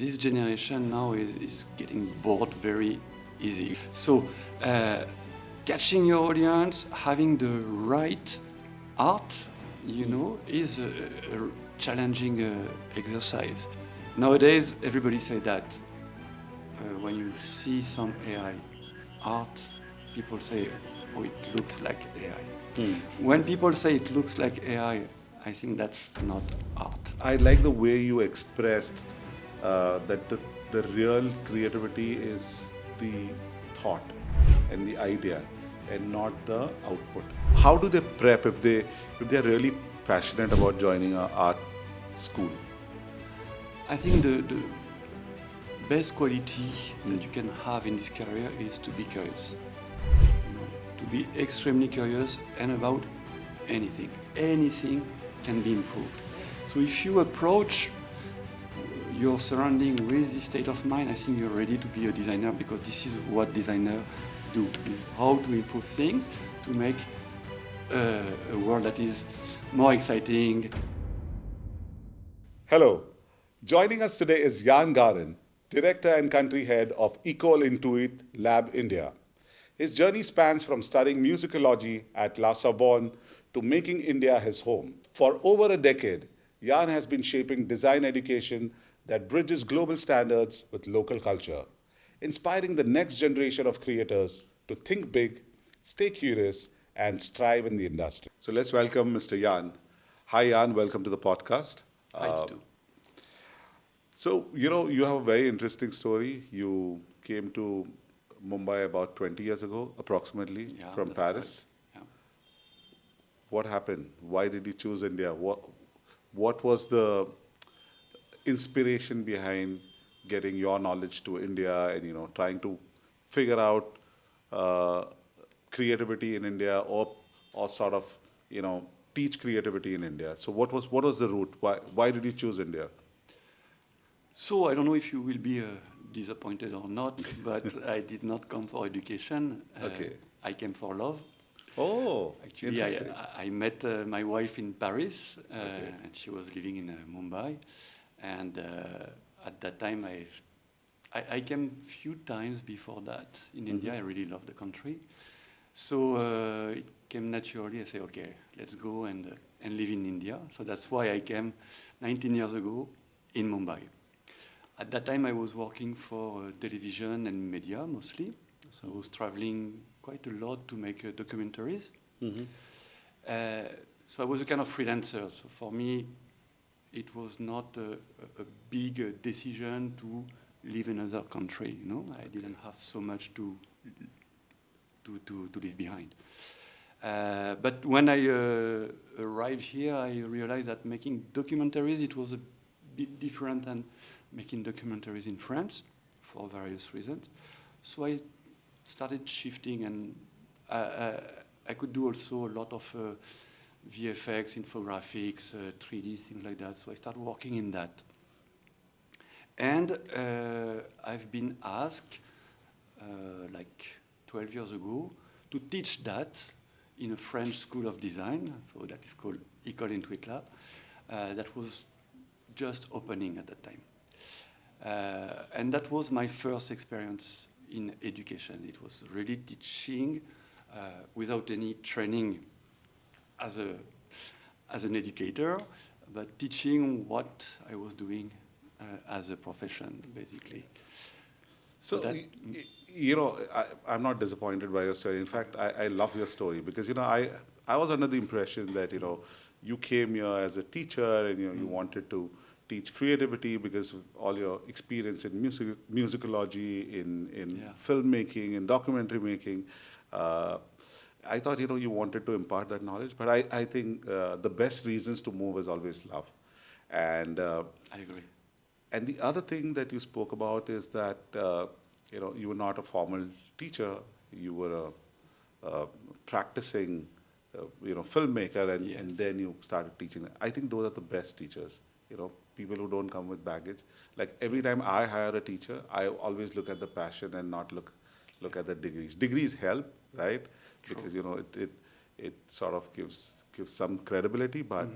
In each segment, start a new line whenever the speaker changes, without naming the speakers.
this generation now is getting bored very easy. So catching your audience, having the right art, is a challenging exercise. Nowadays, everybody say that when you see some AI art, people say, oh, it looks like AI. When people say it looks like AI, I think that's not art.
I like the way you expressed that the real creativity is the thought and the idea and not the output. How do they prep if they're really passionate about joining an art school?
I think the best quality that you can have in this career is to be curious. To be extremely curious and about anything. Anything can be improved. So if you approach your surrounding with this state of mind, I think you're ready to be a designer, because this is what designers do, is how to improve things to make a world that is more exciting.
Hello. Joining us today is Yan Garin, Director and Country Head of École Intuit Lab India. His journey spans from studying musicology at La Sorbonne to making India his home. For over a decade, Yan has been shaping design education that bridges global standards with local culture, inspiring the next generation of creators to think big, stay curious, and strive in the industry. So let's welcome Mr. Yan. Hi, Yan. Welcome to the podcast.
I do.
So, you have a very interesting story. You came to Mumbai about 20 years ago, approximately, from Paris.
Yeah.
What happened? Why did you choose India? What was the inspiration behind getting your knowledge to India and, trying to figure out creativity in India or sort of, teach creativity in India? So what was the route? Why did you choose India?
So I don't know if you will be disappointed or not, but I did not come for education.
Okay.
I came for love.
Oh,
Actually,
interesting.
I met my wife in Paris, and she was living in Mumbai. And at that time, I came a few times before that in India. I really love the country. So it came naturally. I said, okay, let's go and live in India. So that's why I came 19 years ago in Mumbai. At that time, I was working for television and media mostly. So I was traveling quite a lot to make documentaries. So I was a kind of freelancer. So for me, it was not a big decision to live in another country. I didn't have so much to leave behind. But when I arrived here, I realized that making documentaries, it was a bit different than making documentaries in France for various reasons. So I started shifting, and I could do also a lot of VFX, infographics, 3D, things like that. So I started working in that. And I've been asked, like 12 years ago, to teach that in a French school of design. So that is called École Intuit Lab. That was just opening at that time. And that was my first experience in education. It was really teaching without any training as an educator, but teaching what I was doing as a profession, basically.
So, I'm not disappointed by your story. In fact, I love your story because, I was under the impression that, you came here as a teacher and, you wanted to teach creativity because of all your experience in musicology, in filmmaking, in documentary making. I thought, you wanted to impart that knowledge. But I think the best reasons to move is always love. And
I agree.
And the other thing that you spoke about is that, you were not a formal teacher. You were a practicing, filmmaker, and then you started teaching. I think those are the best teachers, people who don't come with baggage. Like every time I hire a teacher, I always look at the passion and not look at the degrees. Degrees help, right?
True.
Because, it sort of gives some credibility, but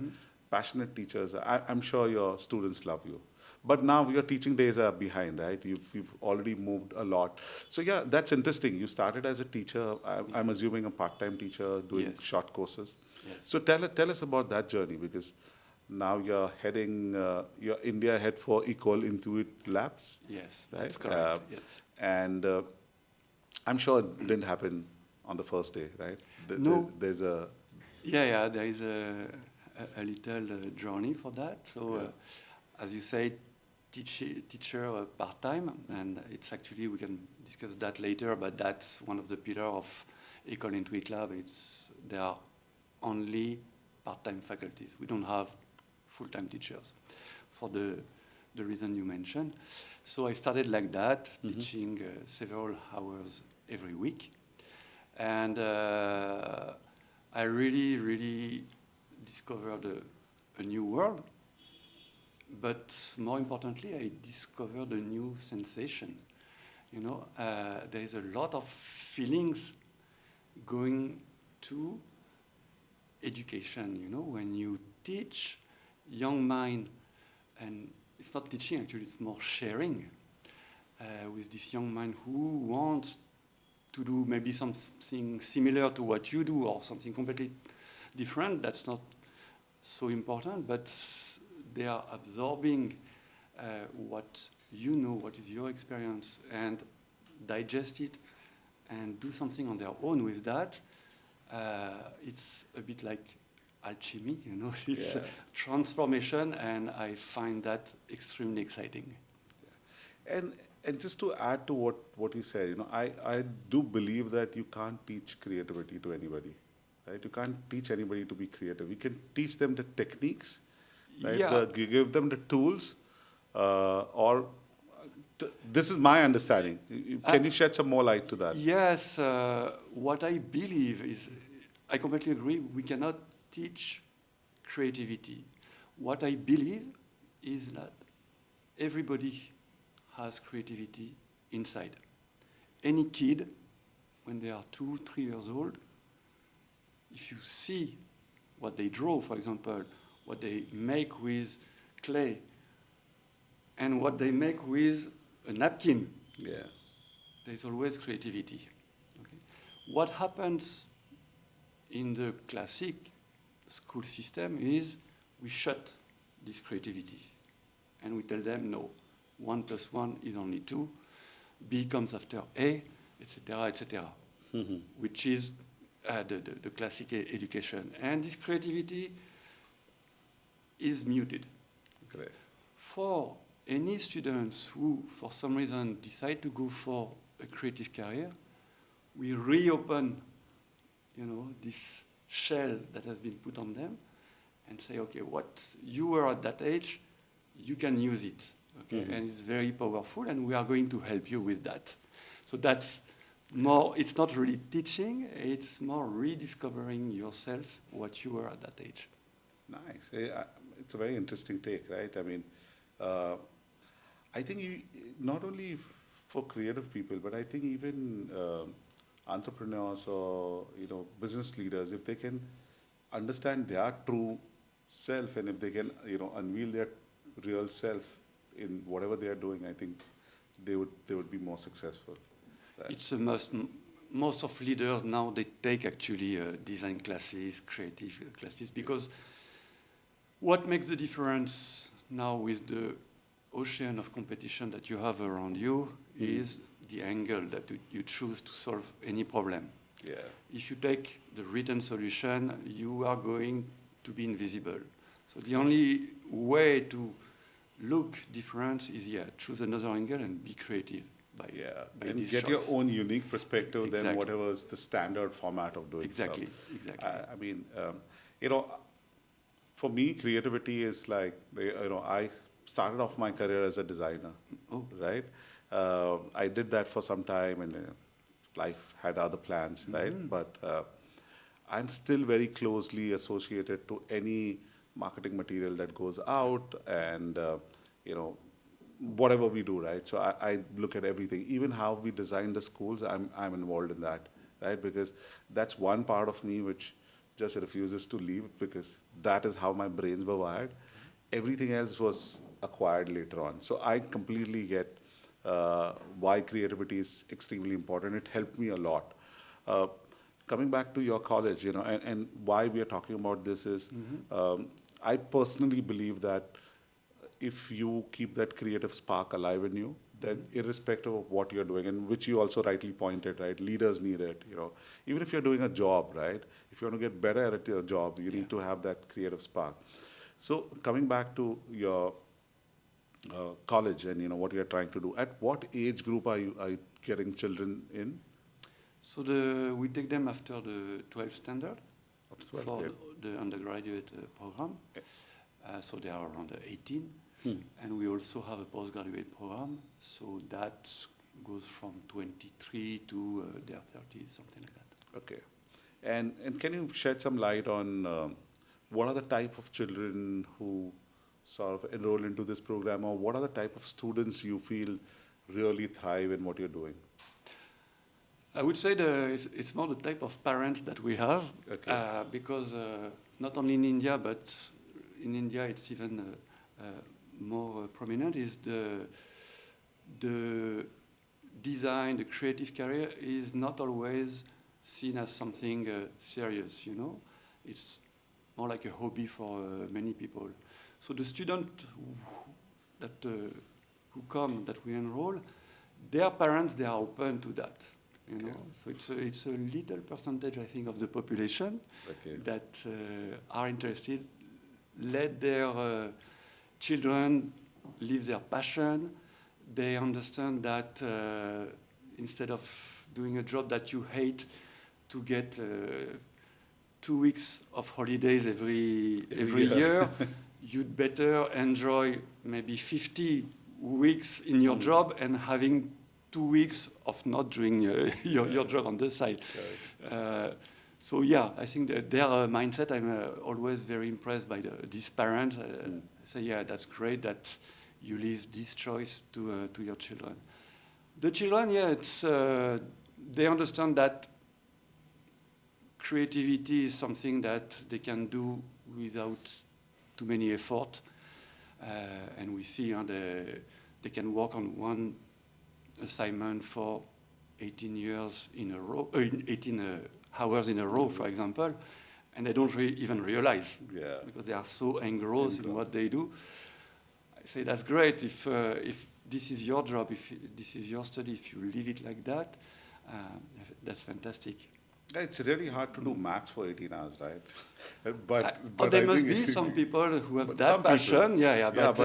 passionate teachers, I'm sure your students love you. but now your teaching days are behind, right? You've already moved a lot. So yeah, that's interesting. You started as a teacher. I'm assuming a part-time teacher doing
Yes.
short courses.
Yes.
So tell us about that journey, because now you're heading your India head for École Intuit Labs,
Yes,
right?
that's correct. Yes.
And I'm sure it didn't happen on the first day, right?
No.
There's a
Yeah, there is a little journey for that. So, as you say, teacher part-time, and it's actually, we can discuss that later, but that's one of the pillars of École Intuit Lab. There are only part-time faculties. We don't have full-time teachers for the reason you mentioned. So I started like that, teaching several hours every week. And I really discovered a new world. But more importantly, I discovered a new sensation. You know, there is a lot of feelings going to education. You know, when you teach young mind, and it's not teaching actually, it's more sharing with this young mind who wants to do maybe something similar to what you do or something completely different. That's not so important, but they are absorbing what you know, what is your experience, and digest it and do something on their own with that. It's a bit like alchemy, you know, it's transformation, and I find that extremely exciting.
And just to add to what you said, you know, I do believe that you can't teach creativity to anybody, right? You can't teach anybody to be creative. You can teach them the techniques, right?
Yeah.
Give them the tools, this is my understanding. Can you shed some more light to that?
Yes, what I believe is, I completely agree, we cannot teach creativity. What I believe is that everybody has creativity inside. Any kid, when they are 2, 3 years old, if you see what they draw, for example, what they make with clay, and what they make with a napkin, there's always creativity. Okay? What happens in the classic school system is we shut this creativity, and we tell them, no, 1 + 1 is only 2, B comes after A, etc., etc., which is the classic education. And this creativity is muted.
Correct.
For any students who, for some reason, decide to go for a creative career, we reopen, you know, this shell that has been put on them, and say, okay, what you were at that age, you can use it, okay? And it's very powerful, and we are going to help you with that. So that's more, it's not really teaching, it's more rediscovering yourself, what you were at that age.
Nice. It's a very interesting take, right? I mean, I think not only for creative people, but I think even entrepreneurs or, you know, business leaders, if they can understand their true self, and if they can, you know, unveil their real self in whatever they are doing, I think they would be more successful. Right?
It's a must. Most of leaders now, they take actually design classes, creative classes, because what makes the difference now with the ocean of competition that you have around you is the angle that you choose to solve any problem.
Yeah.
If you take the written solution, you are going to be invisible. So the only way to look different is, choose another angle and be creative by
and
this
get
choice.
your own unique perspective
Exactly.
than whatever is the standard format of doing stuff.
Exactly.
I mean, you know, for me, creativity is like, you know, I started off my career as a designer, right? I did that for some time, and life had other plans, right? But I'm still very closely associated to any marketing material that goes out, and you know, whatever we do, right? So I look at everything, even how we design the schools. I'm involved in that, right? Because that's one part of me which just refuses to leave, because that is how my brains were wired. Everything else was acquired later on. So I completely get why creativity is extremely important. It helped me a lot. Uh, Coming back to your college, and why we are talking about this is, I personally believe that if you keep that creative spark alive in you, then irrespective of what you're doing, and which you also rightly pointed, right? Leaders need it, Even if you're doing a job, right? If you want to get better at your job, you need to have that creative spark. So coming back to your college and what you're trying to do, at what age group are you getting children in?
So we take them after the 12th standard
Up to 12,
for
yeah.
the undergraduate program.
Yeah.
So they are around 18.
Hmm.
And we also have a postgraduate program. So that goes from 23 to their 30s, something like that.
Okay. And can you shed some light on what are the type of children who sort of enroll into this program, or what are the type of students you feel really thrive in what you're doing?
I would say it's more the type of parents that we have,
Okay.
because not only in India, but in India it's even more prominent, is the design, the creative career is not always seen as something serious, It's more like a hobby for many people. So the students who come, that we enroll, their parents, they are open to that.
Okay.
So it's a little percentage, I think, of the population
Okay.
that are interested, let their children live their passion. They understand that instead of doing a job that you hate, to get 2 weeks of holidays every year, you'd better enjoy maybe 50 weeks in your job and having 2 weeks of not doing your job on the side. So yeah, I think that their mindset, I'm always very impressed by these parents. I say, yeah, that's great that you leave this choice to your children. The children, yeah, they understand that creativity is something that they can do without too many effort. And we see they can work on one assignment for 18 years in a row, 18 hours in a row, for example, and they don't even realize, because they are so engrossed in what they do. I say that's great if this is your job, if this is your study, if you leave it like that, that's fantastic.
It's really hard to do maths for 18 hours, right? But
there
I
must
think
be some people who have
But
that
some people-
passion. But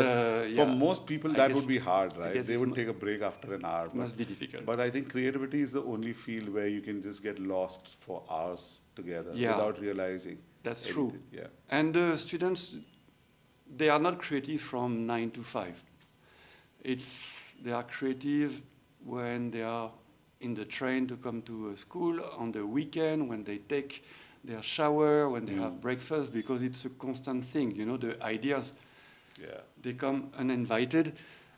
for most people
I
that
guess-
would be hard,
I
right?
guess
They
it's
would take a break after an hour.
It must be difficult.
But I think creativity is the only field where you can just get lost for hours together without realizing.
That's
anything.
true.
Yeah.
And the students, they are not creative from 9 to 5. They are creative when they are in the train to come to school, on the weekend, when they take their shower, when they have breakfast, because it's a constant thing. The ideas, they come uninvited.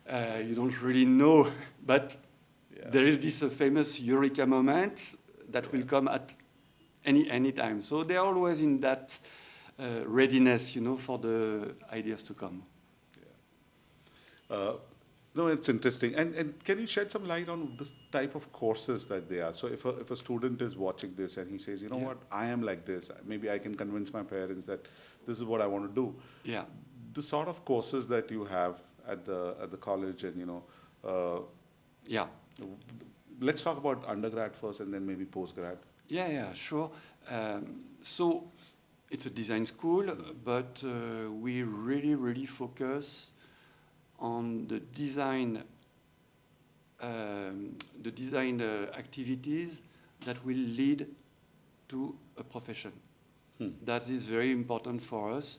You don't really know, but there is this famous eureka moment that will come at any time. So they're always in that readiness, for the ideas to come.
No, it's interesting. And can you shed some light on this type of courses that they are? So if a student is watching this and he says, what, I am like this, maybe I can convince my parents that this is what I want to do.
Yeah.
The sort of courses that you have at the college and, let's talk about undergrad first and then maybe postgrad.
Yeah, sure. So it's a design school, but we really focus on the design activities that will lead to a profession. That is very important for us.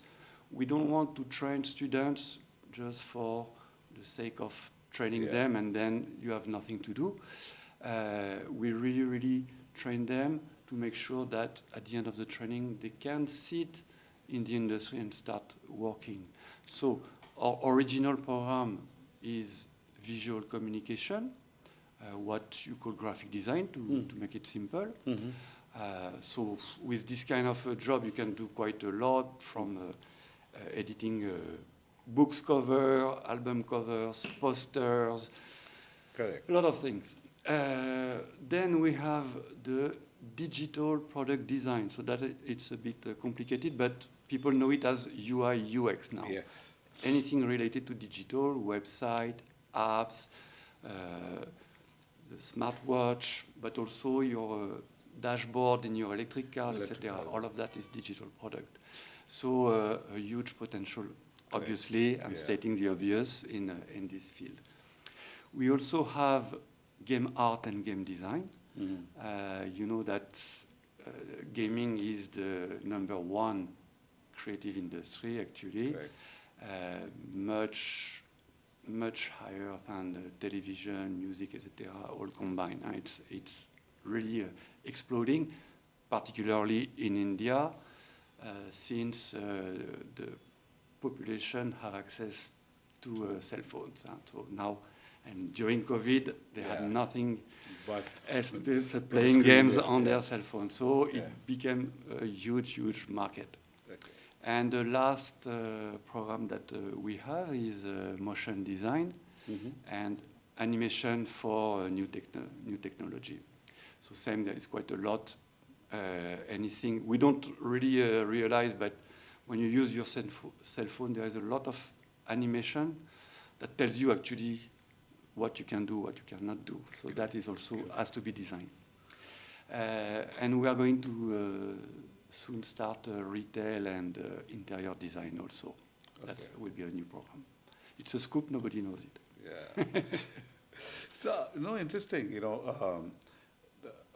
We don't want to train students just for the sake of training them and then you have nothing to do. We really train them to make sure that at the end of the training they can sit in the industry and start working. So our original program is visual communication, what you call graphic design, to make it simple. So with this kind of job, you can do quite a lot, from editing books cover, album covers, posters,
Correct.
a lot of things. Then we have the digital product design. So that it's a bit complicated, but people know it as UI UX now.
Yes.
Anything related to digital, website, apps, the smartwatch, but also your dashboard in your electric car, etc. All of that is digital product. So a huge potential, obviously, I'm stating the obvious in this field. We also have game art and game design. You know that gaming is the #1 creative industry, actually. Much higher than television, music, etc., all combined. It's really exploding, particularly in India, since the population have access to cell phones. So now, and during COVID, they had nothing else to do except playing games on their cell phone. So it became a huge market. And the last program that we have is motion design and animation for new technology. So same, there is quite a lot. Anything we don't really realize, but when you use your cell phone, there is a lot of animation that tells you actually what you can do, what you cannot do. So that is also has to be designed. And we are going to soon start retail and interior design also. That will be a new program. It's a scoop, nobody knows it.
Yeah. So, interesting,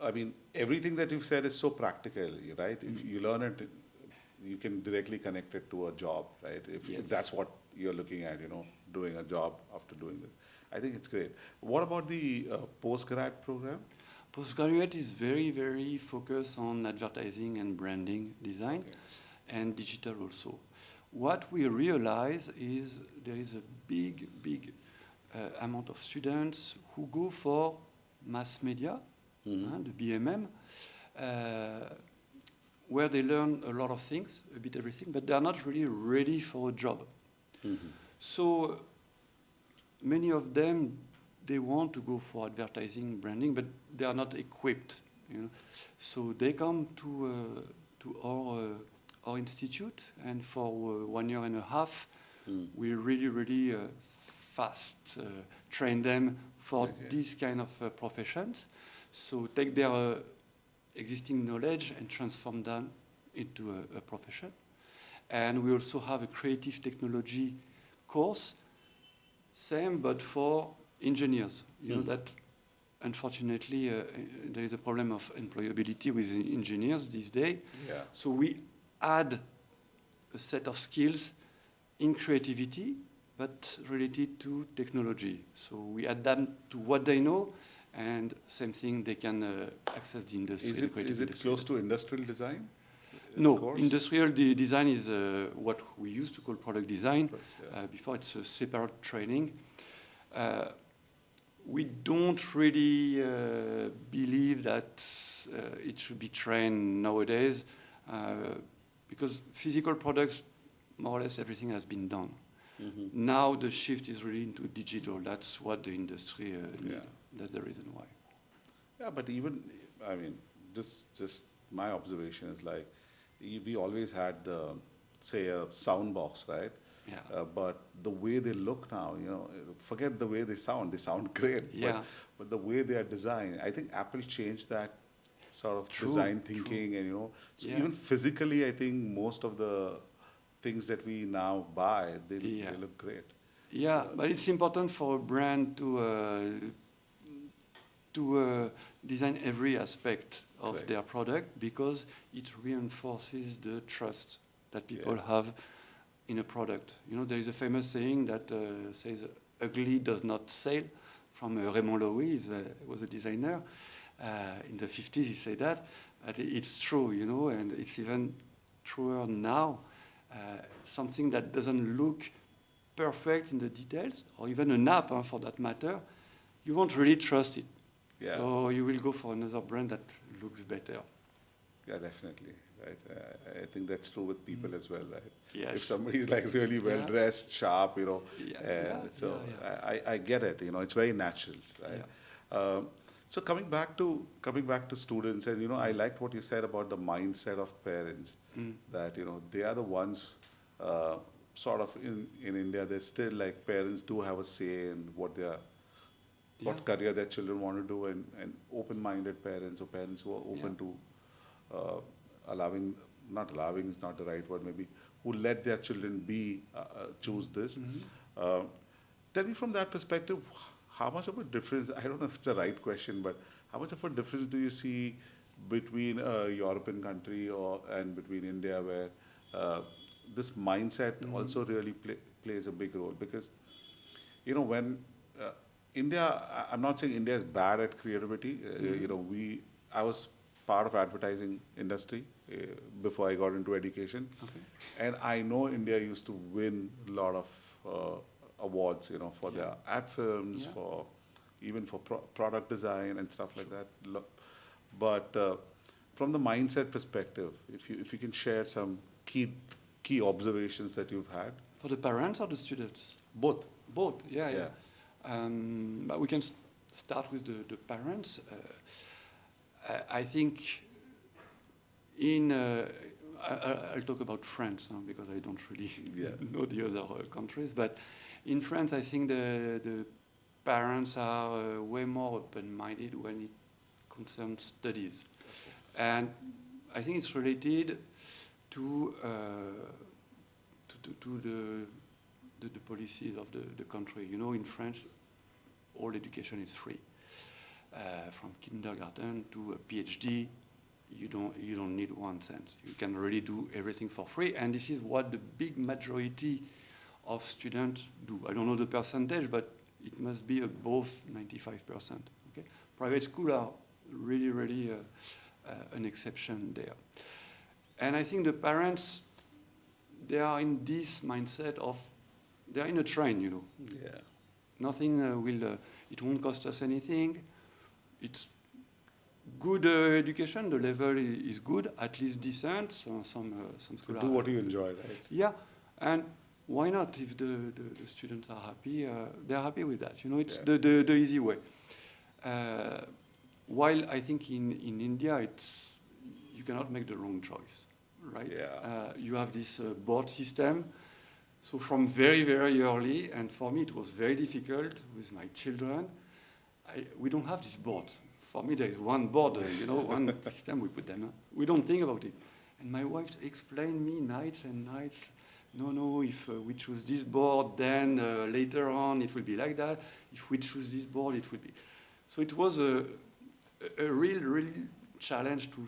I mean, everything that you've said is so practical, right? If you learn it, you can directly connect it to a job, right? If that's what you're looking at, doing a job after doing this. I think it's great. What about the postgrad program?
Postgraduate is very focused on advertising and branding design and digital also. What we realize is there is a big amount of students who go for mass media, the BMM, where they learn a lot of things, a bit everything, but they are not really ready for a job. So many of them, they want to go for advertising, branding, but they are not equipped. So they come to our institute, and for 1 year and a half, we really fast train them for these kind of professions. So take their existing knowledge and transform them into a profession. And we also have a creative technology course, same but for engineers. You know that unfortunately there is a problem of employability with engineers these days. So we add a set of skills in creativity but related to technology. So we add them to what they know, and same thing, they can access the industry.
Is it close to industrial design?
No, industrial design is what we used to call product design. Before, it's a separate training. We don't really believe that it should be trained nowadays because physical products, more or less everything has been done. Now the shift is really into digital. That's what the industry needs. That's the reason why.
Yeah, but even, I mean, just my observation is like, we always had say a sound box, right? But the way they look now, forget the way they sound great. But the way they are designed, I think Apple changed that sort of design thinking, and so even physically, I think most of the things that we now buy, they look great.
Yeah, but it's important for a brand to design every aspect of their product, because it reinforces the trust that people have in a product. There is a famous saying that says, "Ugly does not sell," from Raymond Loewy. He was a designer. In the 50s, he said that. But it's true, and it's even truer now. Something that doesn't look perfect in the details, or even an app for that matter, you won't really trust it. So you will go for another brand that looks better.
Yeah, definitely. Right. I think that's true with people as well, right?
Yes.
If somebody is like really well
Yeah.
dressed, sharp,
Yeah.
so
Yeah.
I get it. It's very natural, right?
Yeah.
So coming back to students, and I liked what you said about the mindset of parents, that they are the ones, sort of in India. They're still like parents do have a say in
Yeah.
what career their children want to do, and open-minded parents, or parents who are open to uh, allowing, not allowing is not the right word, maybe, who let their children choose this. Uh, Tell me from that perspective, how much of a difference, I don't know if it's the right question, but how much of a difference do you see between a European country and between India, where this mindset also really plays a big role? Because when uh, India, I'm not saying India is bad at creativity. I was part of advertising industry before I got into education,
Okay.
and I know India used to win a lot of awards, for their ad films,
Yeah.
for even for product design and stuff like that. But from the mindset perspective, if you can share some key observations that you've had.
For the parents or the students?
Both.
Both. Yeah.
Yeah.
But we can start with the parents. I think I'll talk about France now, because I don't really know the other countries. But in France, I think the parents are way more open-minded when it concerns studies. And I think it's related to the policies of the country. In France, all education is free. From kindergarten to a PhD, you don't need 1 cent. You can really do everything for free, and this is what the big majority of students do. I don't know the percentage, but it must be above 95%. Okay, private schools are really an exception there, and I think the parents, they are in this mindset of, they're in a train.
Yeah.
Nothing it won't cost us anything. It's good education. The level is good, at least decent. So some schools
Do what you enjoy, right?
Yeah, and why not? If the students are happy, they're happy with that. It's the easy way. While I think in India, you cannot make the wrong choice, right?
Yeah.
You have this board system. So from very, very early, and for me it was very difficult with my children, we don't have this board. For me there is one board, one system, we put them. We don't think about it. And my wife explained me nights and nights, no, if we choose this board, then later on it will be like that. If we choose this board, it will be. So it was a real challenge to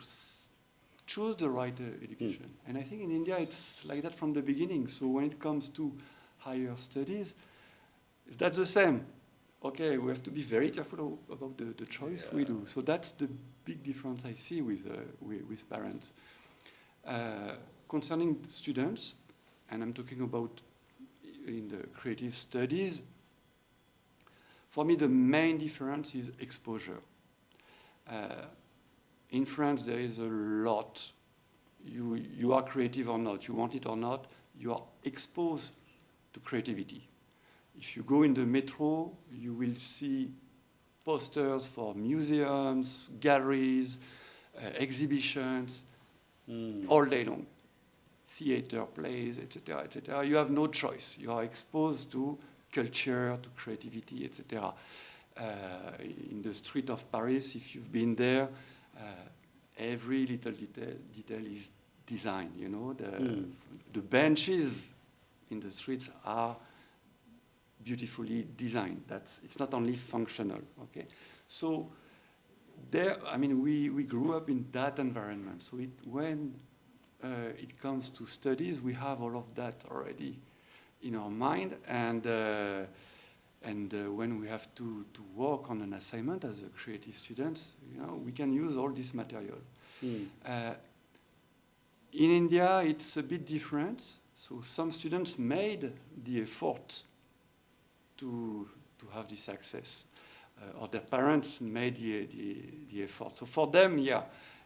choose the right education. And I think in India it's like that from the beginning. So when it comes to higher studies, that's the same. Okay, we have to be very careful about the choice we do. So that's the big difference I see with parents. Concerning students, and I'm talking about in the creative studies, for me the main difference is exposure. In France, there is a lot. You are creative or not, you want it or not, you are exposed to creativity. If you go in the metro, you will see posters for museums, galleries, exhibitions, all day long. Theater, plays, etc., etc. You have no choice. You are exposed to culture, to creativity, etc. In the street of Paris, if you've been there, every little detail is designed. The benches in the streets are beautifully designed. It's not only functional. Okay, so there, we grew up in that environment. So when it comes to studies, we have all of that already in our mind, and when we have to work on an assignment as a creative students, we can use all this material. In India, it's a bit different. So some students made the effort to have this access, or their parents made the effort. So for them,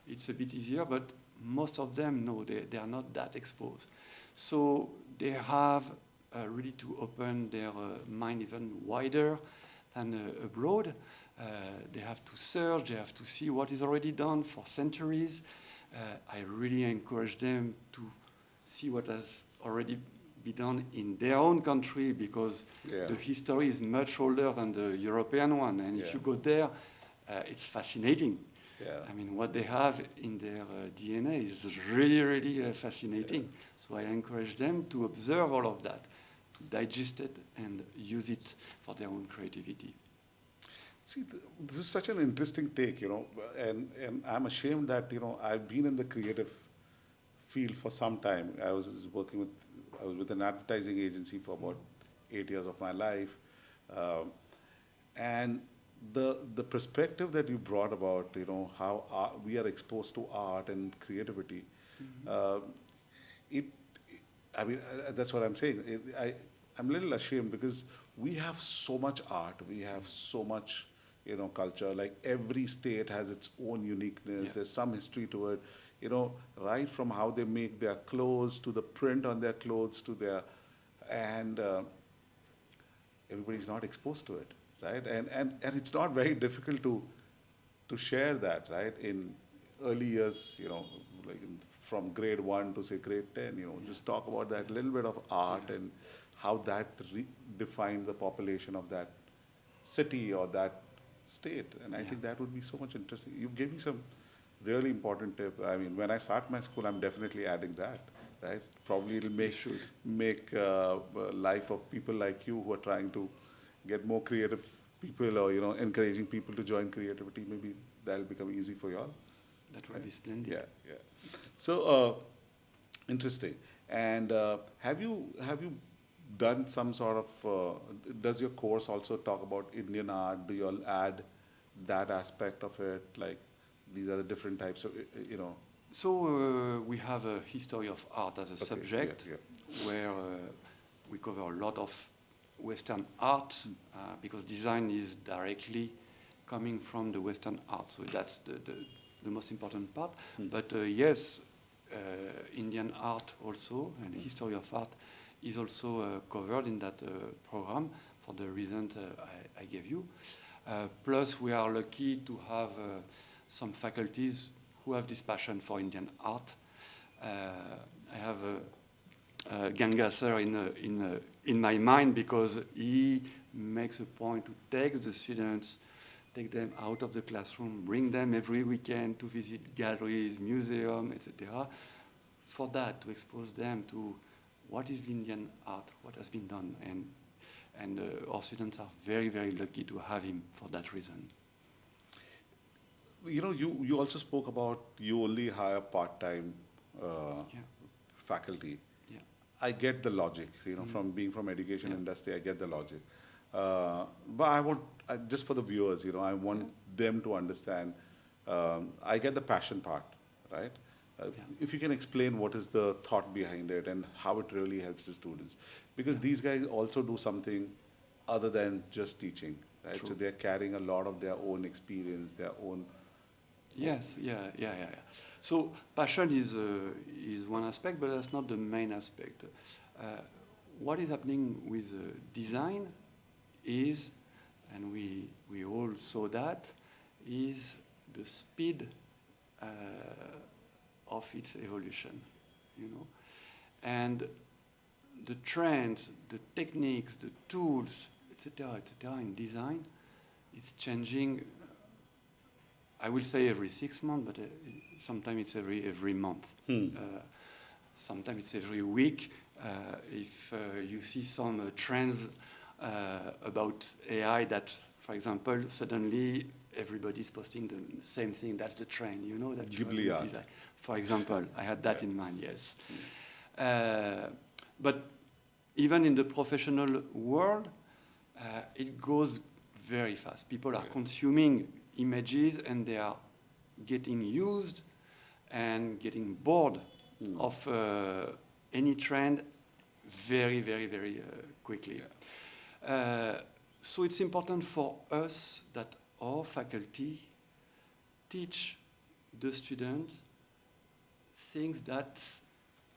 it's a bit easier, but most of them, no, they are not that exposed. So they have really to open their mind even wider than abroad. They have to search, they have to see what is already done for centuries. I really encourage them to see what has already been done in their own country, because the history is much older than the European one. And if you go there, it's fascinating. I mean, what they have in their DNA is really, really fascinating. So I encourage them to observe all of that, to digest it and use it for their own creativity.
See, this is such an interesting take, and I'm ashamed that, I've been in the creative field for some time. I was with an advertising agency for about 8 years of my life. And the perspective that you brought about, how we are exposed to art and creativity, that's what I'm saying. I'm a little ashamed because we have so much art, we have so much, culture. Like every state has its own uniqueness. There's some history to it, right from how they make their clothes to the print on their clothes to and everybody's not exposed to it, right? And it's not very difficult to share that, right? In early years, like from grade 1 to say grade 10, just talk about that little bit of art and how that defined the population of that city or that state. And I think that would be so much interesting. You gave me some really important tip. I mean, when I start my school, I'm definitely adding that, right? Probably it'll make life of people like you who are trying to get more creative people, or encouraging people to join creativity. Maybe that'll become easy for you all.
That would be splendid.
Yeah. So interesting. And have you done some sort of? Does your course also talk about Indian art? Do you all add that aspect of it? Like these are the different types of,
So we have a history of art as a subject, where we cover a lot of Western art, because design is directly coming from the Western art. So that's the most important part. But yes, Indian art also, and history of art is also covered in that program for the reasons I gave you. Plus, we are lucky to have some faculties who have this passion for Indian art. I have Gangasar in my mind, because he makes a point to take the students, take them out of the classroom, bring them every weekend to visit galleries, museums, etc. For that, to expose them to what is Indian art, what has been done, and our students are very, very lucky to have him for that reason.
You also spoke about you only hire part-time faculty.
Yeah.
I get the logic, from being from education industry, I get the logic. But just for the viewers, I want them to understand, I get the passion part, right? If you can explain what is the thought behind it and how it really helps the students. Because these guys also do something other than just teaching, right?
True.
So they're carrying a lot of their own experience, their own...
Yes, yeah. So passion is one aspect, but that's not the main aspect. What is happening with design is, and we all saw that, is the speed of its evolution, and the trends, the techniques, the tools, etc., in design, it's changing. I will say every 6 months, but sometimes it's every month. Sometimes it's every week. If you see some trends about AI that, for example, suddenly everybody's posting the same thing. That's the trend, that
Ghibli art.
Design. For example, I had that in mind, yes. But even in the professional world, it goes very fast. People are consuming images, and they are getting used and getting bored of any trend very, very, very quickly. So it's important for us that our faculty teach the students things that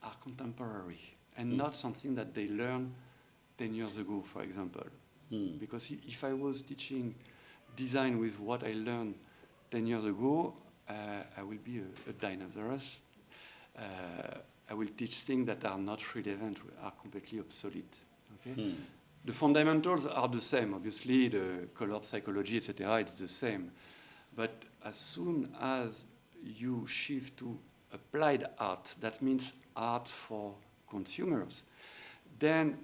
are contemporary and not something that they learned 10 years ago, for example. Because if I was teaching design with what I learned 10 years ago, I will be a dinosaur. I will teach things that are not relevant, are completely obsolete. Okay? The fundamentals are the same. Obviously, the color psychology, etc., it's the same. But as soon as you shift to applied art, that means art for consumers, then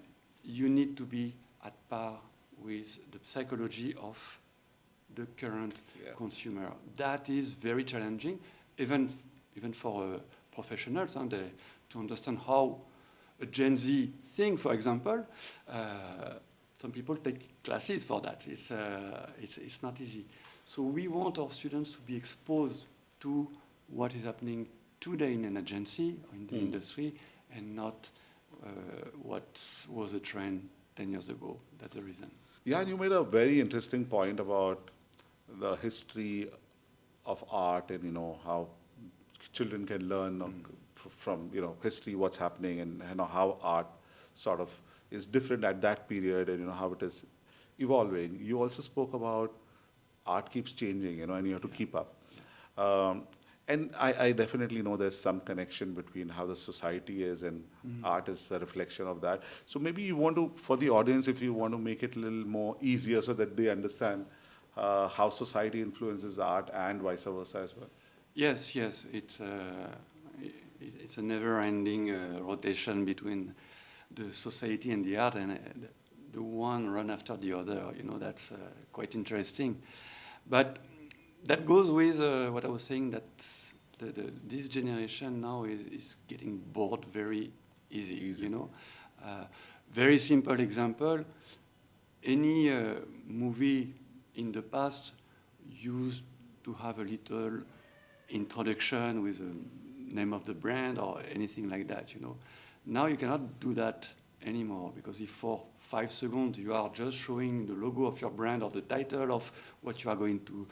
you need to be at par with the psychology of the current consumer. That is very challenging, even for professionals, and to understand how a Gen Z thing, for example. Some people take classes for that. It's not easy. So we want our students to be exposed to what is happening today in an agency or in the industry, and not what was a trend 10 years ago. That's the reason.
Yeah, and you made a very interesting point about the history of art, and how children can learn from history, what's happening, and how art sort of is different at that period, and how it is evolving. You also spoke about art keeps changing, and you have to keep up. And I definitely know there's some connection between how the society is, and art is a reflection of that. So maybe you want to, for the audience, if you want to make it a little more easier so that they understand how society influences art and vice versa as well.
Yes. It's a never-ending rotation between the society and the art, and the one run after the other. That's quite interesting. But that goes with what I was saying, that this generation now is getting bored very easy. Very simple example. Any movie in the past used to have a little introduction with the name of the brand or anything like that. Now you cannot do that anymore, because if for 5 seconds you are just showing the logo of your brand or the title of what you are going to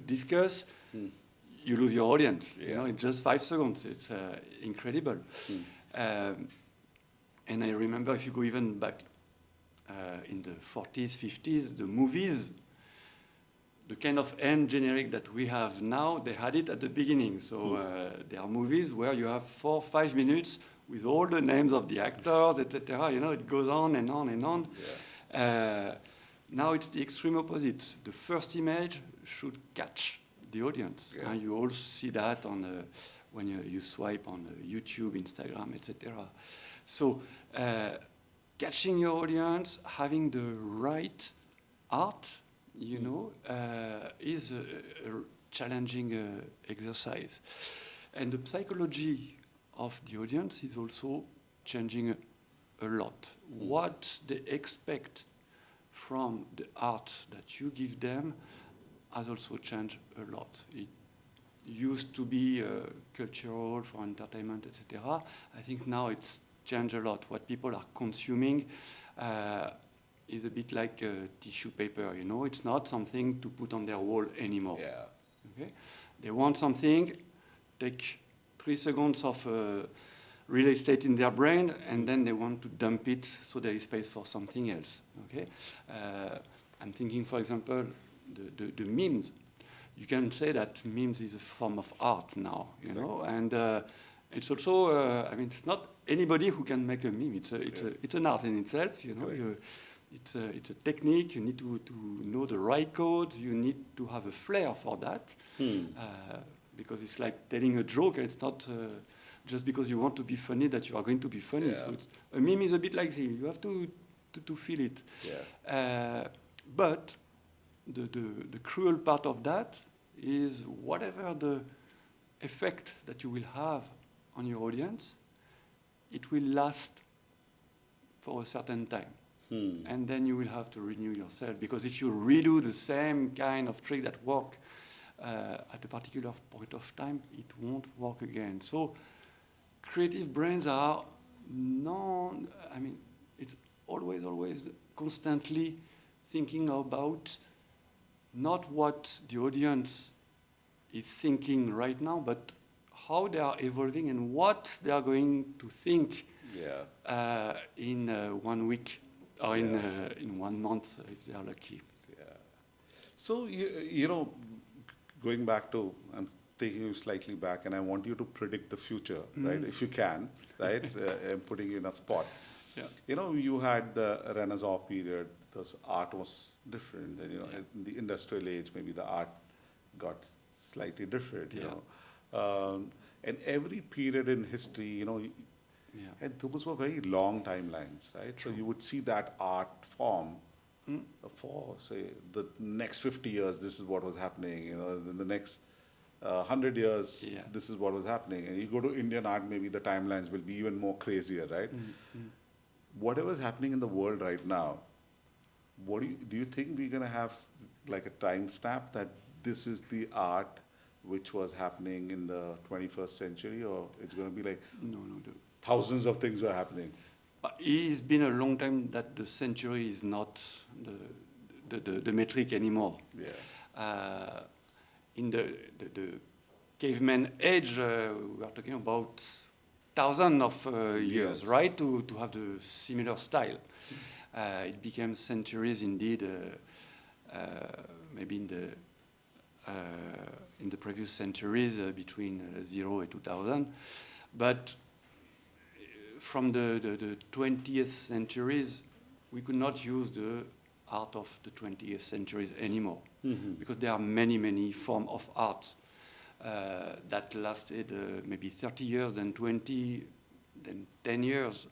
discuss, you lose your audience. In just 5 seconds. It's incredible. And I remember, if you go even back in the 40s, 50s, the movies, the kind of end generic that we have now, they had it at the beginning. So there are movies where you have 4 or 5 minutes with all the names of the actors, etc. It goes on and on and on. Now it's the extreme opposite. The first image should catch the audience. You all see that when you swipe on YouTube, Instagram, etc. So catching your audience, having the right art, is a challenging exercise. And the psychology of the audience is also changing a lot. What they expect from the art that you give them has also changed a lot. It used to be cultural, for entertainment, etc. I think now it's changed a lot. What people are consuming is a bit like tissue paper. It's not something to put on their wall anymore. Okay? They want something, take 3 seconds of real estate in their brain, and then they want to dump it so there is space for something else. Okay? I'm thinking, for example, the memes. You can say that memes is a form of art now, and it's also, it's not anybody who can make a meme. It's an art in itself, It's a technique. You need to know the right codes. You need to have a flair for that, because it's like telling a joke. It's not just because you want to be funny that you are going to be funny. So a meme is a bit like this. You have to feel it. But the cruel part of that is, whatever the effect that you will have on your audience, it will last for a certain time. And then you will have to renew yourself, because if you redo the same kind of trick that work at a particular point of time, it won't work again. So creative brains are it's always constantly thinking about not what the audience is thinking right now, but how they are evolving and what they are going to think in 1 week or in 1 month if they are lucky.
Yeah. So, going back to, I'm taking you slightly back, and I want you to predict the future, right? If you can, right? I'm putting you in a spot.
Yeah.
You had the Renaissance period. The art was different. And, in the industrial age, maybe the art got slightly different. And every period in history, and those were very long timelines, right?
True.
So you would see that art form for, say, the next 50 years, this is what was happening. In the next 100 years, this is what was happening. And you go to Indian art, maybe the timelines will be even more crazier, right? Whatever is happening in the world right now, what do you think we're going to have like a time snap that this is the art which was happening in the 21st century, or it's going to be like
No.
thousands of things were happening?
It's been a long time that the century is not the metric anymore.
Yeah.
In the caveman age, we are talking about thousands of years,
Yes.
right, to have the similar style. It became centuries indeed, maybe in the previous centuries between 0 and 2000. But from the 20th centuries, we could not use the art of the 20th centuries anymore, because there are many forms of art that lasted maybe 30 years, then 20, then 10 years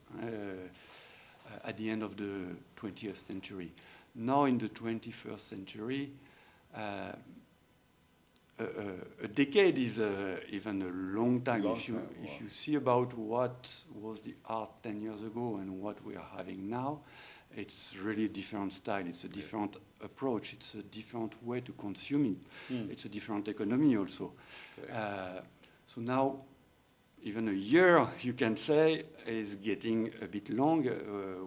at the end of the 20th century. Now in the 21st century, a decade is even a long time. If you see about what was the art 10 years ago and what we are having now, it's really a different style. It's a different approach. It's a different way to consume it. It's a different economy also. So now, even a year, you can say, is getting a bit long.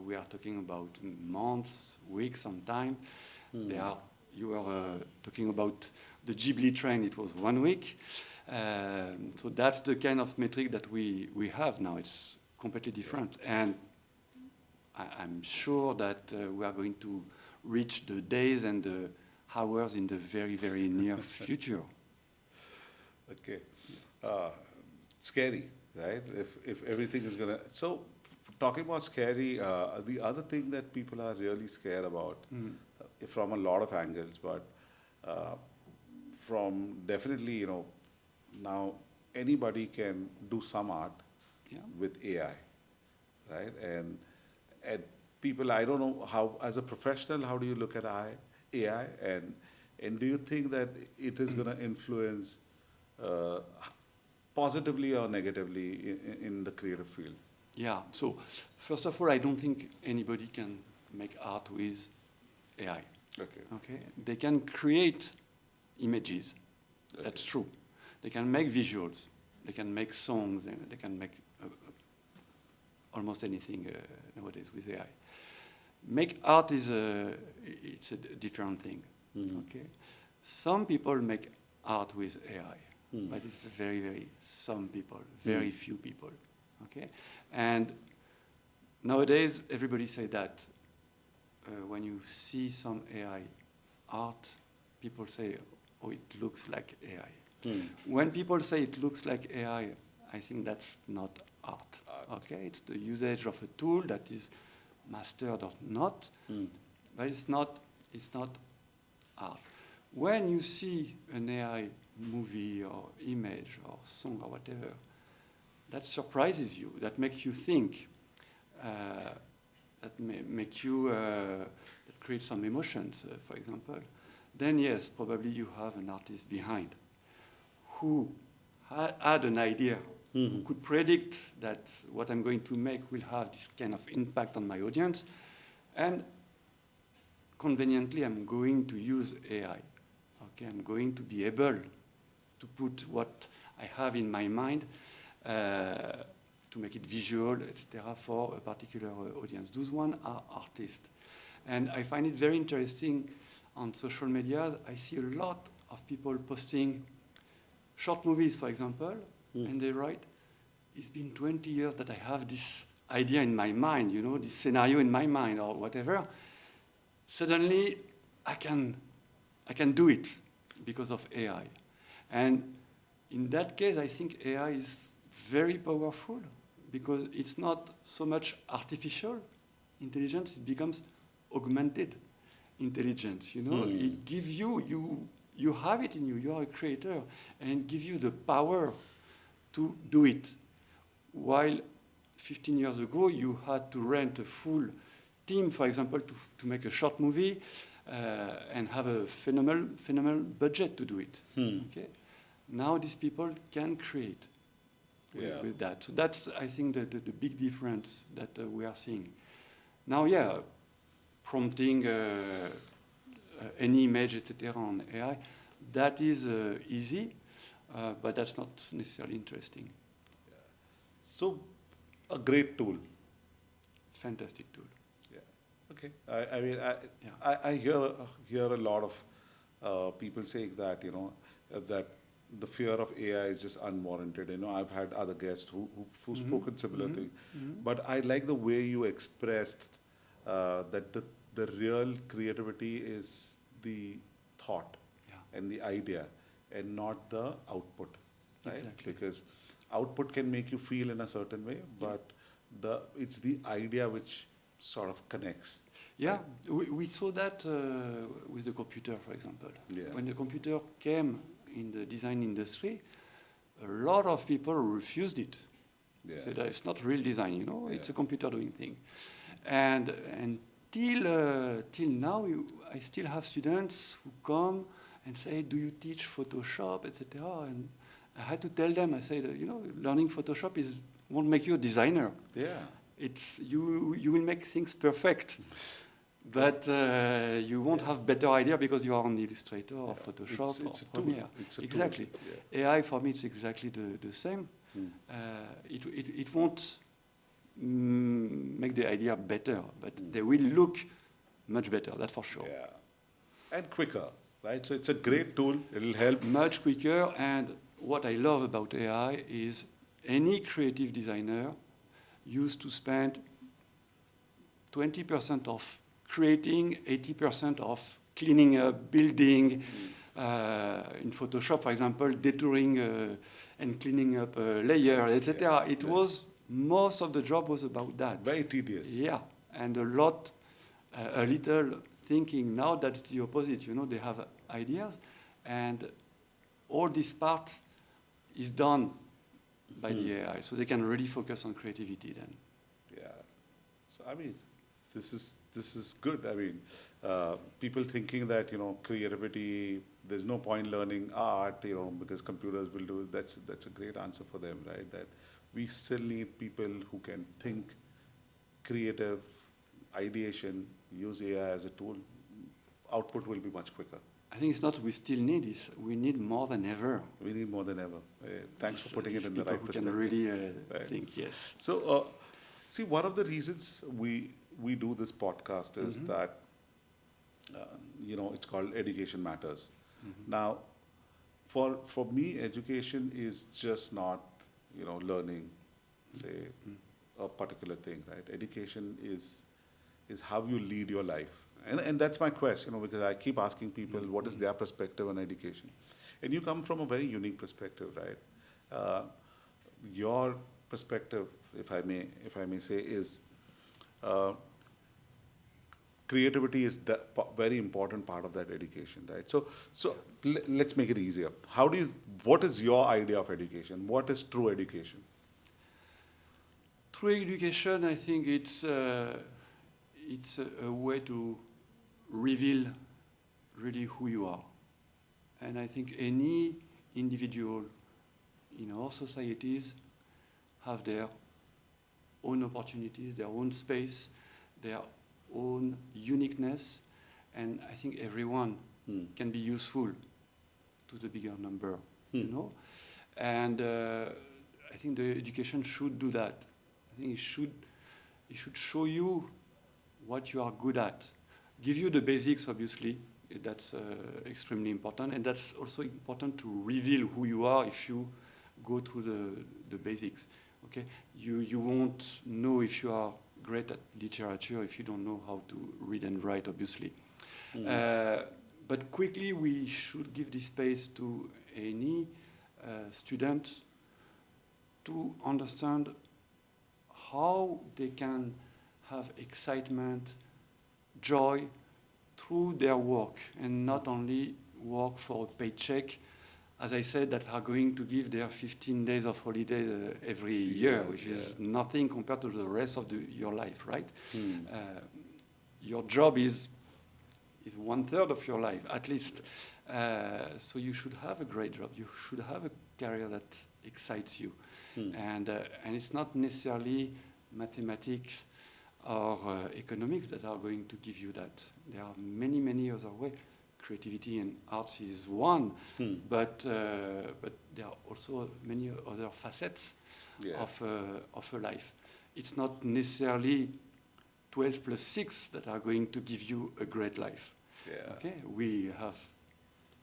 We are talking about months, weeks, sometimes. You are talking about the Ghibli train. It was 1 week. So that's the kind of metric that we have now. It's completely different. And I'm sure that we are going to reach the days and the hours in the very near future.
Okay. Scary, right? If everything is going to... So, talking about scary, the other thing that people are really scared about, from a lot of angles, but from definitely, now anybody can do some art with AI, right? And people, I don't know how, as a professional, how do you look at AI? And do you think that it is going to influence positively or negatively in the creative field?
Yeah, so first of all, I don't think anybody can make art with AI. Okay? They can create images, that's true. They can make visuals, they can make songs, they can make almost anything nowadays with AI. Make art it's a different thing, okay? Some people make art with AI, but it's very some people, very few people, okay? And nowadays, everybody say that when you see some AI art, people say, oh, it looks like AI. When people say it looks like AI, I think that's not art. Okay? It's the usage of a tool that is mastered or not, but it's not art. When you see an AI movie or image or song or whatever, that surprises you, that makes you think, that creates some emotions, for example, then yes, probably you have an artist behind who had an idea, who could predict that what I'm going to make will have this kind of impact on my audience, and conveniently I'm going to use AI. Okay, I'm going to be able to put what I have in my mind to make it visual, etc., for a particular audience. Those ones are artists. And I find it very interesting on social media. I see a lot of people posting short movies, for example, And they write, it's been 20 years that I have this idea in my mind, this scenario in my mind or whatever. Suddenly, I can do it because of AI. And in that case, I think AI is very powerful because it's not so much artificial intelligence, it becomes augmented intelligence. It gives you have it in you, you are a creator, and it gives you the power to do it. While 15 years ago, you had to rent a full team, for example, to make a short movie and have a phenomenal budget to do it. Okay? Now these people can create with that. So that's, I think, the big difference that we are seeing. Now, prompting any image, etc. on AI, that is easy, but that's not necessarily interesting.
So, a great tool.
Fantastic tool.
Yeah. Okay. I hear a lot of people saying that that the fear of AI is just unwarranted. I've had other guests who've spoken similar thing, but I like the way you expressed that the real creativity is the thought and the idea, and not the output, right?
Exactly.
Because output can make you feel in a certain way, but it's the idea which sort of connects.
Yeah, we saw that with the computer, for example.
Yeah.
When the computer came in the design industry, a lot of people refused it. They said, it's not real design, it's a computer doing thing. And till now, I still have students who come and say, do you teach Photoshop, etc. And I had to tell them, I said, learning Photoshop won't make you a designer.
Yeah.
It's you will make things perfect, but you won't have better idea because you are on Illustrator or Photoshop
it's
or
a tool.
Premiere.
It's a
exactly.
Tool. Yeah.
AI for me it's exactly the same. It won't make the idea better, but they will look much better. That's for sure.
Yeah. And quicker, right? So it's a great tool. It'll help.
Much quicker. And what I love about AI is any creative designer used to spend 20% of creating, 80% of cleaning up, building. In Photoshop, for example, detouring and cleaning up a layer, etc. Most of the job was about that.
Very tedious.
Yeah, and a little thinking. Now that's the opposite. They have ideas, and all this part is done by the AI, so they can really focus on creativity then.
Yeah. So this is good. People thinking that creativity, there's no point learning art, because computers will do it. That's a great answer for them, right? That we still need people who can think, creative, ideation, use AI as a tool. Output will be much quicker.
I think it's not we still need this. We need more than ever.
We need more than ever. Thanks for putting it in the right perspective.
Who can really think, yes.
So, see, one of the reasons we do this podcast is that, it's called Education Matters. Now, for me, education is just not, learning, say, a particular thing, right? Education is how you lead your life. And that's my quest, because I keep asking people what is their perspective on education. And you come from a very unique perspective, right? Your perspective, if I may say, is creativity is the very important part of that education, right? So let's make it easier. What is your idea of education? What is true education?
True education, I think it's a way to reveal really who you are. And I think any individual in our societies have their own opportunities, their own space, their own uniqueness, and I think everyone can be useful to the bigger number, And I think the education should do that. I think it should show you what you are good at, give you the basics, obviously. That's extremely important, and that's also important to reveal who you are if you go through the basics. Okay, you won't know if you are great at literature if you don't know how to read and write, obviously. But quickly, we should give this space to any student to understand how they can have excitement, joy through their work, and not only work for a paycheck, as I said, that are going to give their 15 days of holiday every year, which is nothing compared to the rest of your life, right? Your job is 1/3 of your life, at least. So you should have a great job. You should have a career that excites you. And it's not necessarily mathematics or economics that are going to give you that. There are many, many other ways. Creativity and arts is one, but there are also many other facets of a life. It's not necessarily 12 plus 6 that are going to give you a great life. Okay? We have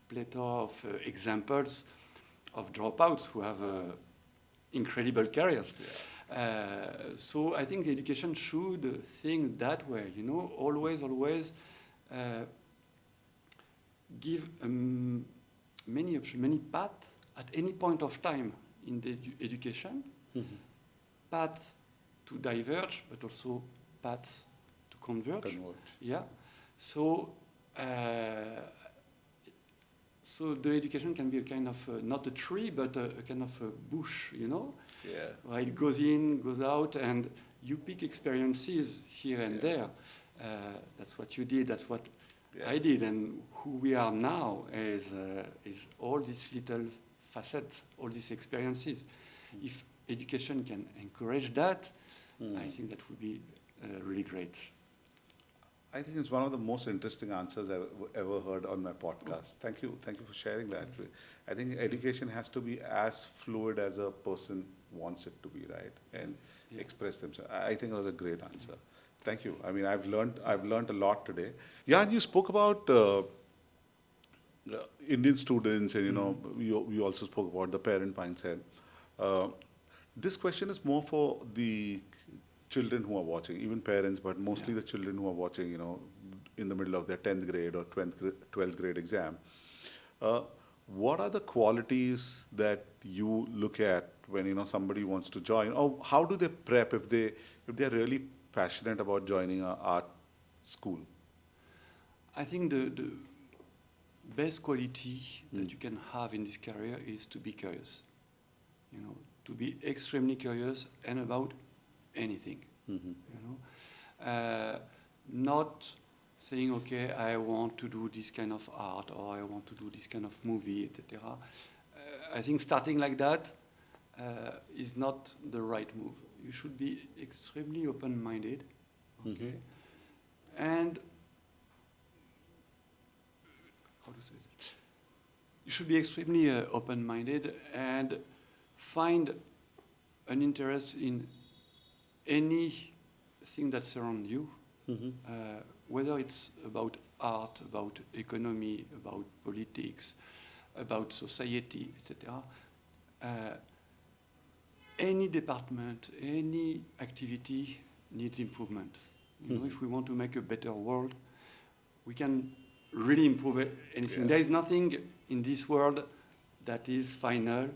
plethora of examples of dropouts who have incredible careers. So I think the education should think that way, always give many options, many paths at any point of time in the education, paths to diverge, but also paths to converge. Yeah. So the education can be a kind of, not a tree, but a kind of a bush, where it goes in, goes out, and you pick experiences here and there. That's what you did, that's what I did, and who we are now is all these little facets, all these experiences. If education can encourage that, I think that would be really great.
I think it's one of the most interesting answers I've ever heard on my podcast. Thank you for sharing that. I think education has to be as fluid as a person wants it to be, right? And express themselves. I think it was a great answer. Thank you. I mean, I've learned a lot today. Yan, you spoke about Indian students, and you also spoke about the parent mindset. This question is more for the children who are watching, even parents, but mostly the children who are watching, in the middle of their 10th grade or 12th grade exam. What are the qualities that you look at when somebody wants to join, or how do they prep if they're really passionate about joining an art school?
I think the best quality that you can have in this career is to be curious. To be extremely curious and about anything. Not saying, okay, I want to do this kind of art, or I want to do this kind of movie, etc. I think starting like that is not the right move. You should be extremely open-minded, okay? And how to say that? You should be extremely open-minded and find an interest in anything that surrounds you, whether it's about art, about economy, about politics, about society, etc. Any department, any activity needs improvement. If we want to make a better world, we can really improve anything. There is nothing in this world that is final,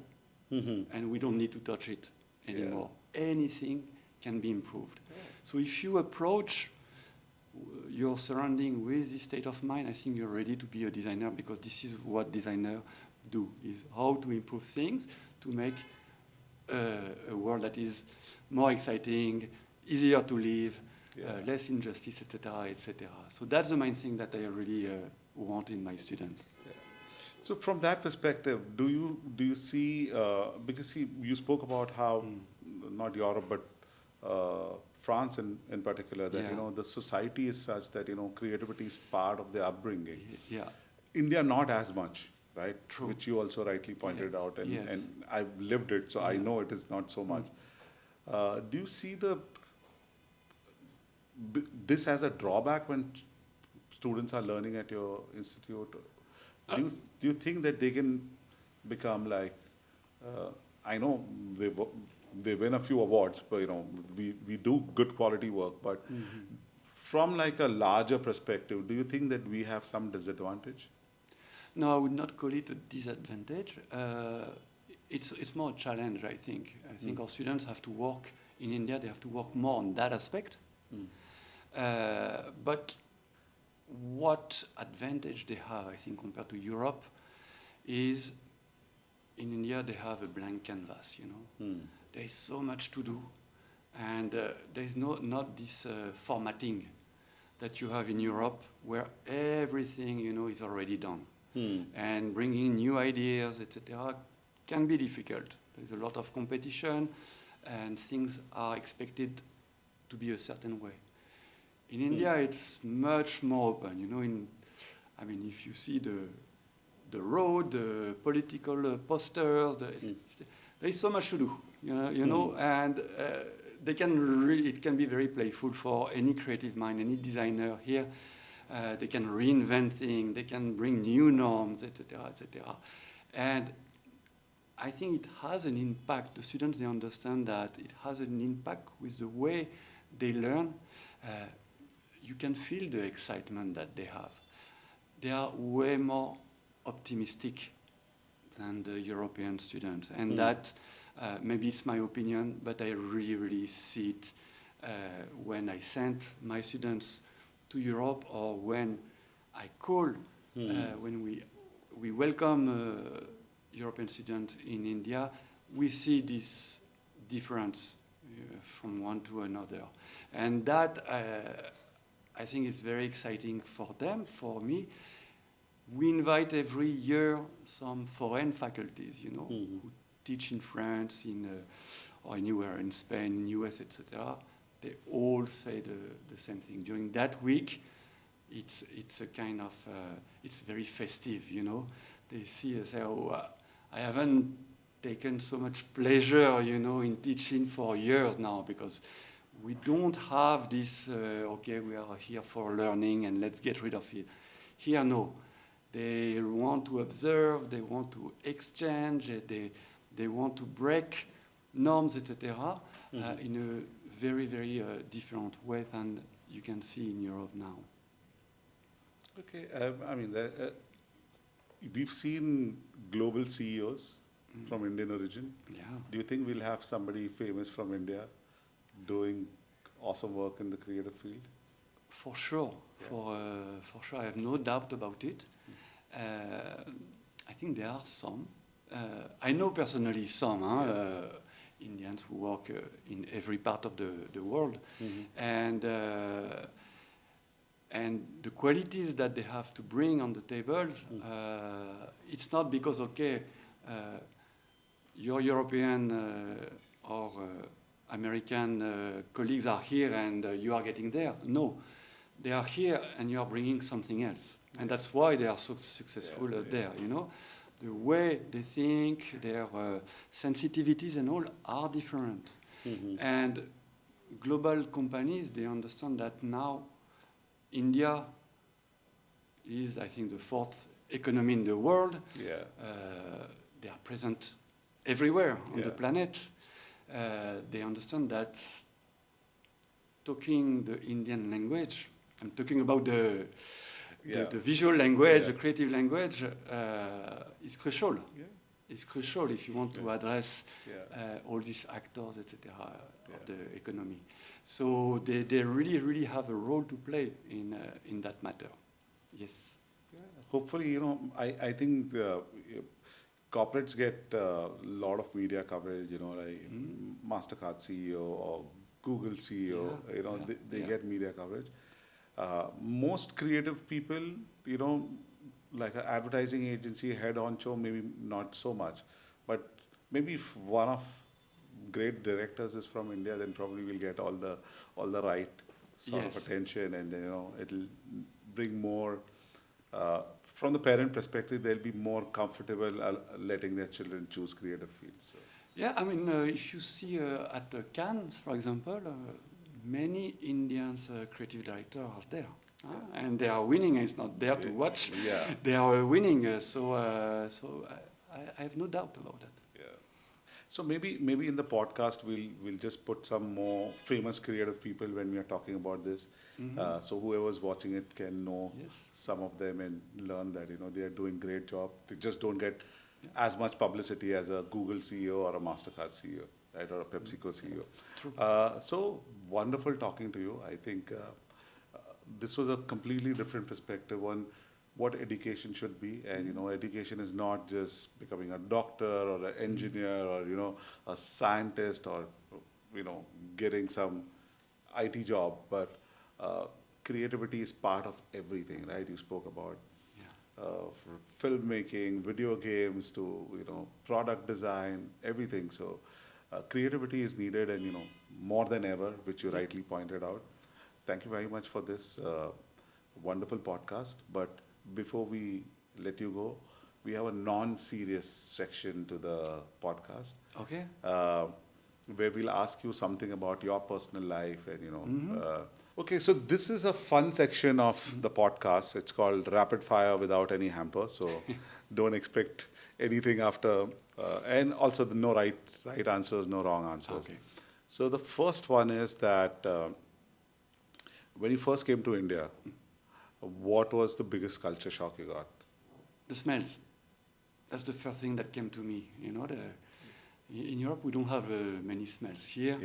and we don't need to touch it anymore. Anything can be improved. So if you approach your surrounding with this state of mind, I think you're ready to be a designer, because this is what designers do, is how to improve things to make a world that is more exciting, easier to live, less injustice, etc., etc. So that's the main thing that I really want in my student.
So from that perspective, do you see, because you spoke about how, not Europe, but France in particular, that the society is such that creativity is part of their upbringing. India not as much, right?
True.
Which you also rightly pointed out, and I've lived it, so I know it is not so much. Do you see this as a drawback when students are learning at your institute? Do you think that they can become like I know they win a few awards, but we do good quality work. But from like a larger perspective, do you think that we have some disadvantage?
No, I would not call it a disadvantage. It's more a challenge, I think. I think our students have to work in India. They have to work more on that aspect. But what advantage they have, I think, compared to Europe, is in India they have a blank canvas. There is so much to do, and there is not this formatting that you have in Europe, where everything is already done. And bringing new ideas, etc., can be difficult. There's a lot of competition, and things are expected to be a certain way. In India, it's much more open. If you see the road, the political posters, there is so much to do. And it can be very playful for any creative mind, any designer here. They can reinvent things, they can bring new norms, etc., etc. And I think it has an impact. The students, they understand that it has an impact with the way they learn. You can feel the excitement that they have. They are way more optimistic than the European students. And that, maybe it's my opinion, but I really, really see it when I send my students to Europe, or when I call, when we welcome European students in India, we see this difference from one to another. And that, I think, is very exciting for them, for me. We invite every year some foreign faculties, who teach in France, or anywhere in Spain, in US, etc. They all say the same thing. During that week, it's a kind of, it's very festive, They see and say, I haven't taken so much pleasure, in teaching for years now, because we don't have this, okay, we are here for learning and let's get rid of it. Here, no. They want to observe, they want to exchange, they want to break norms, etc., in a very, very different way than you can see in Europe now.
Okay, we've seen global CEOs from Indian origin.
Yeah.
Do you think we'll have somebody famous from India doing awesome work in the creative field?
For sure, for sure, I have no doubt about it. I think there are some. I know personally some Indians who work in every part of the world, and the qualities that they have to bring on the tables, it's not because, okay, your European or American colleagues are here and you are getting there. No, they are here and you are bringing something else. And that's why they are so successful there, The way they think, their sensitivities and all are different. And global companies, they understand that now India is, I think, the fourth economy in the world.
Yeah.
They are present everywhere on the planet. They understand that talking the Indian language, I'm talking about the visual language, the creative language, is crucial. Yeah. It's crucial if you want to address all these actors, etc., of the economy. So they really, really have a role to play in that matter. Yes.
Yeah. Hopefully, I think corporates get a lot of media coverage, like MasterCard CEO or Google CEO, they get media coverage. Most creative people, like an advertising agency, head honcho, maybe not so much. But maybe if one of great directors is from India, then probably we'll get all the right sort of attention, and it'll bring more. From the parent perspective, they'll be more comfortable letting their children choose creative fields. So.
Yeah, if you see at Cannes, for example, many Indians creative directors are there. And they are winning. It's not there to watch. They are winning. So I have no doubt about that.
Yeah. So maybe in the podcast we'll just put some more famous creative people when we are talking about this. So whoever's watching it can know
Yes.
some of them and learn that they are doing great job. They just don't get as much publicity as a Google CEO or a Mastercard CEO, right, or a PepsiCo CEO.
True.
So wonderful talking to you. I think this was a completely different perspective on what education should be, and education is not just becoming a doctor or an engineer or a scientist or getting some IT job, but creativity is part of everything, right? You spoke about filmmaking, video games to product design, everything. So creativity is needed, and more than ever, which you rightly pointed out. Thank you very much for this wonderful podcast. But before we let you go, we have a non-serious section to the podcast.
Okay.
Where we'll ask you something about your personal life and okay, so this is a fun section of the podcast. It's called Rapid Fire Without Any Hamper. So don't expect anything after, and also no right answers, no wrong answers.
Okay.
So the first one is that when you first came to India, what was the biggest culture shock you got?
The smells. That's the first thing that came to me. In Europe, we don't have many smells. Here,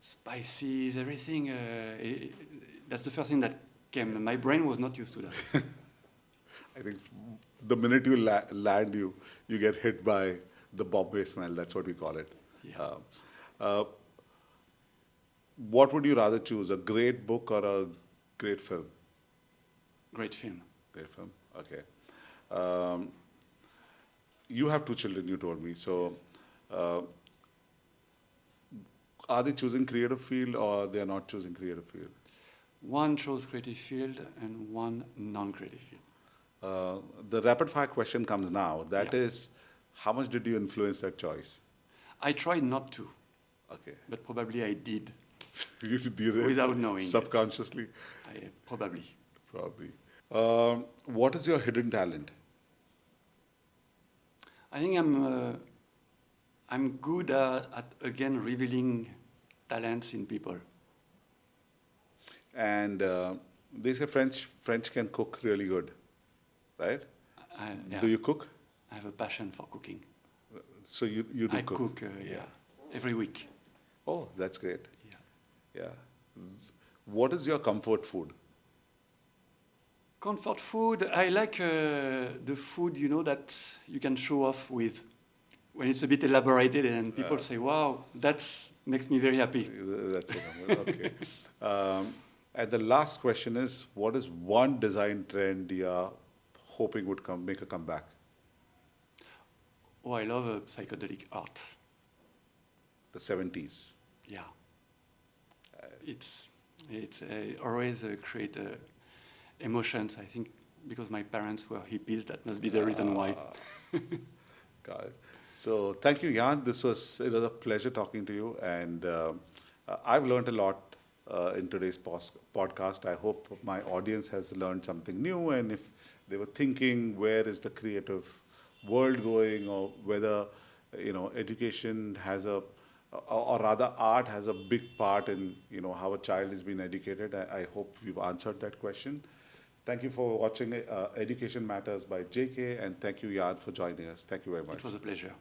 spices, everything. That's the first thing that came. My brain was not used to that.
I think the minute you land, you get hit by the Bombay smell. That's what we call it.
Yeah.
What would you rather choose, a great book or a great film?
Great film.
Great film. Okay. You have 2 children, you told me. So, are they choosing creative field or they are not choosing creative field?
One chose creative field and one non-creative field.
The rapid fire question comes now. That
Yeah.
is, how much did you influence that choice?
I tried not to,
Okay.
but probably I did.
You did it
Without knowing.
subconsciously.
Probably.
Probably. What is your hidden talent?
I think I'm good at again revealing talents in people.
And they say French can cook really good, right?
Yeah.
Do you cook?
I have a passion for cooking.
So you do
I cook, every week.
Oh, that's great.
Yeah.
Yeah. What is your comfort food?
Comfort food, I like the food, that you can show off with when it's a bit elaborated and people say, wow, that makes me very happy.
That's it. Okay. And the last question is, what is one design trend you are hoping would make a comeback?
Oh, I love psychedelic art.
The 70s.
Yeah. It's always create emotions, I think, because my parents were hippies. That must be the reason why.
Got it. So thank you, Yan. It was a pleasure talking to you, and I've learned a lot in today's podcast. I hope my audience has learned something new, and if they were thinking where is the creative world going, or whether education has or rather art has a big part in how a child is being educated. I hope we've answered that question. Thank you for watching Education Matters by JK, and thank you, Yan, for joining us. Thank you very much.
It was a pleasure.